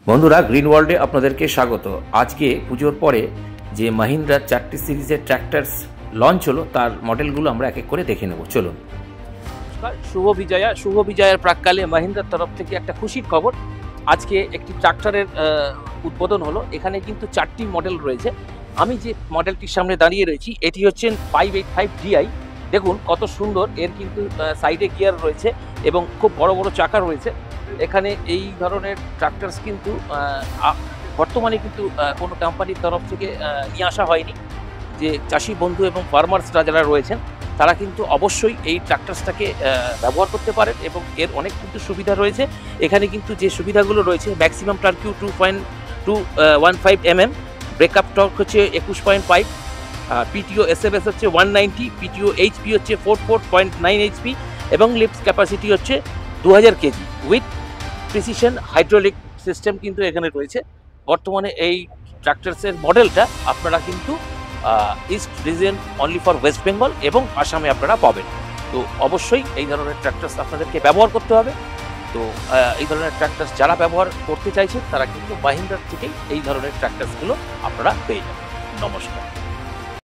বন্ধুরা, গ্রিন ওয়ার্ল্ডে আপনাদেরকে স্বাগত। আজকে পুজোর পরে যে মাহিন্দ্রা 4টি সিরিজের ট্র্যাক্টরস লঞ্চ হলো তার মডেলগুলো আমরা এক এক করে দেখে নেব। চলুন। শুভ বিজয়ার প্রাককালে মাহিন্দ্রার তরফ থেকে একটা খুশির খবর। আজকে একটি ট্রাক্টরের উদ্বোধন হলো। এখানে কিন্তু 4টি মডেল রয়েছে। আমি যে মডেলটির সামনে দাঁড়িয়ে রয়েছি এটি হচ্ছেন 585 DI। দেখুন কত সুন্দর, এর কিন্তু সাইডে গিয়ার রয়েছে এবং খুব বড় বড় চাকা রয়েছে। এখানে এই ধরনের ট্রাক্টরস কিন্তু বর্তমানে কিন্তু কোনো কোম্পানির তরফ থেকে নিয়ে আসা হয়নি। যে চাষি বন্ধু এবং ফার্মার্সরা যারা রয়েছেন তারা কিন্তু অবশ্যই এই ট্রাক্টরসটাকে ব্যবহার করতে পারেন এবং এর অনেক কিন্তু সুবিধা রয়েছে। এখানে কিন্তু যে সুবিধাগুলো রয়েছে, maximum torque 2.215 mm, breakup torque হচ্ছে 21.5, পিটিও এসএফএস হচ্ছে 190, পিটিও এইচপি হচ্ছে 44.9 HP এবং লিফট ক্যাপাসিটি হচ্ছে 2000 KG with precision hydraulic system কিন্তু এখানে রয়েছে। বর্তমানে এই ট্রাক্টরসের মডেলটা আপনারা কিন্তু east reason only for West Bengal এবং আসামে আপনারা পাবেন। তো অবশ্যই এই ধরনের ট্রাক্টরস আপনাদেরকে ব্যবহার করতে হবে। তো এই ধরনের ট্রাক্টরস যারা ব্যবহার করতে চাইছেন তারা কিন্তু মাহিন্দ্রার থেকেই এই ধরনের ট্রাক্টরসগুলো আপনারা পেয়ে যাবেন। নমস্কার।